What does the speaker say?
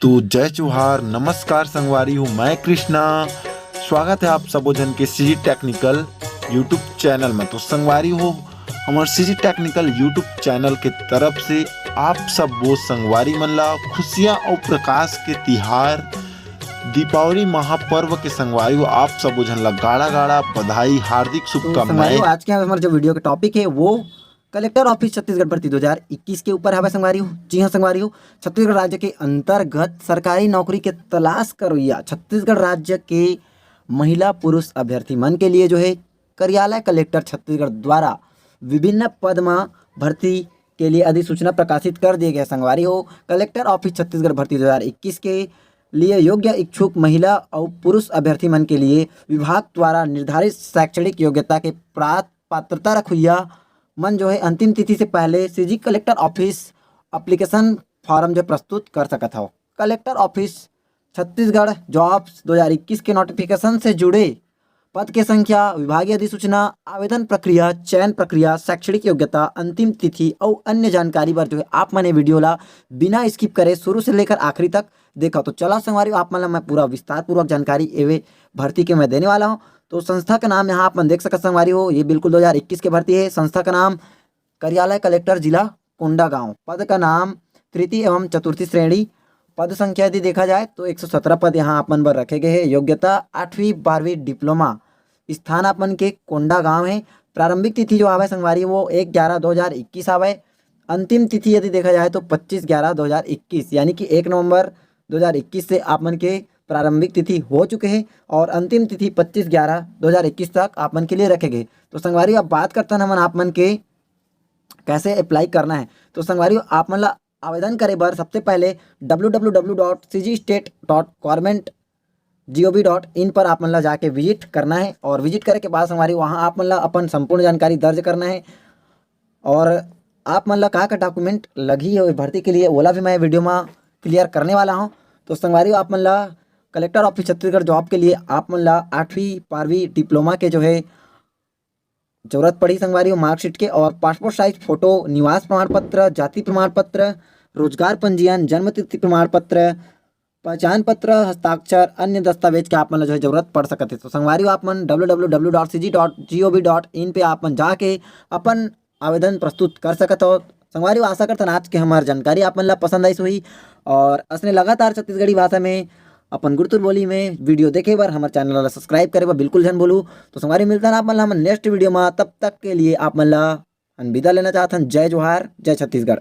तो जय जोहार, नमस्कार संगवारी हूँ मैं कृष्णा। स्वागत है आप सबो जन के सीजी टेक्निकल यूट्यूब चैनल में। तो संगवारी हो हमारे सीजी टेक्निकल यूट्यूब चैनल के तरफ से आप सब वो संगवारी मन ला खुशियाँ और प्रकाश के तिहार दीपावली महापर्व के संगवारी हो आप सब जन ला गाड़ा गाड़ा बधाई, हार्दिक तो शुभकामनाएं। संगवारी आज के हमारे जो वीडियो का टॉपिक है वो कलेक्टर ऑफिस छत्तीसगढ़ भर्ती 2021 के ऊपर है संगवारी हो। जी हाँ संगवारी हो, छत्तीसगढ़ राज्य के अंतर्गत सरकारी नौकरी के तलाश करोया छत्तीसगढ़ राज्य के महिला पुरुष अभ्यर्थी मन के लिए जो है कार्यालय कलेक्टर छत्तीसगढ़ द्वारा विभिन्न पद में भर्ती के लिए अधिसूचना प्रकाशित कर दिए गए। संगवारी हो, कलेक्टर ऑफिस छत्तीसगढ़ भर्ती 2021 के लिए योग्य इच्छुक महिला और पुरुष अभ्यर्थी मन के लिए विभाग द्वारा निर्धारित शैक्षणिक योग्यता के पात्रता रखुया मन जो है अंतिम तिथि से पहले CG collector office application form जो प्रस्तुत कर सकता हो। कलेक्टर ऑफिस छत्तीसगढ़ जॉब्स 2021 के नोटिफिकेशन से जुड़े पद के संख्या, विभागीय अधिसूचना, आवेदन प्रक्रिया, चयन प्रक्रिया, शैक्षणिक योग्यता, अंतिम तिथि और अन्य जानकारी पर जो है आप मैंने वीडियो ला बिना स्किप करे शुरू से लेकर आखिरी तक देखा। तो चला संगवारी आप मतलब मैं पूरा विस्तार पूर्वक जानकारी एवे भर्ती के मैं देने वाला हूँ। तो संस्था का नाम यहाँ आप मन देख सकते संगवारी हो, ये बिल्कुल 2021 के भर्ती है। संस्था का नाम कार्यालय कलेक्टर जिला कोंडागांव। पद का नाम तृतीय एवं चतुर्थी श्रेणी। पद संख्या यदि देखा जाए तो 117 पद यहाँ अपन पर रखे गए हैं। योग्यता 8वीं 12वीं डिप्लोमा। स्थान अपन के कोंडागांव है। प्रारंभिक तिथि जो आवे संगवारी वो 1/11/2021 आवे। अंतिम तिथि यदि देखा जाए तो 25/11/2021 यानी कि 1 नवंबर 2021 से आप मन के प्रारंभिक तिथि हो चुके हैं और अंतिम तिथि 25/11/2021 तक आप मन के लिए रखे गए। तो संगवारी अब बात करते हैं हम आप मन के कैसे अप्लाई करना है। तो संगवारी आप मन ला आवेदन करे बर सबसे पहले www.cgstate.government.gov.in पर आप मन ला जाके विजिट करना है और विजिट करे के बाद संगवारी वहाँ आप मन ला अपन संपूर्ण जानकारी दर्ज करना है और आप मन ला का डॉक्यूमेंट लगी है भर्ती के लिए ओला भी मैं वीडियो में क्लियर करने वाला हूँ। तो संगवारी आप मन ला कलेक्टर ऑफिस छत्तीसगढ़ जॉब के लिए आप मन ला 8वीं 12वीं डिप्लोमा के जो है जरूरत पड़ी संगवारी मार्कशीट के और पासपोर्ट साइज फोटो, निवास प्रमाण पत्र, जाति प्रमाण पत्र, रोजगार पंजीयन, जन्म तिथि प्रमाण पत्र, पहचान पत्र, हस्ताक्षर, अन्य दस्तावेज के आप मन जो है जरूरत पड़ सकते। तो संगवारी आप मन www.cg.gov.in पे आप मन जाके अपन आवेदन प्रस्तुत कर सकते हो। संगवारी आशा करते आज के हमारी जानकारी आप मन ला पसंद आई हुई और असने लगातार छत्तीसगढ़ी भाषा में अपन गुड़तुर बोली में वीडियो देखे बार हमारे चैनल ला सब्सक्राइब करे बार बिल्कुल जन बोलू। तो संगवारी मिलता है आप मन ला नेक्स्ट वीडियो में, तब तक के लिए आप मन ला अलविदा लेना चाहते हैं। जय जोहार, जय छत्तीसगढ़।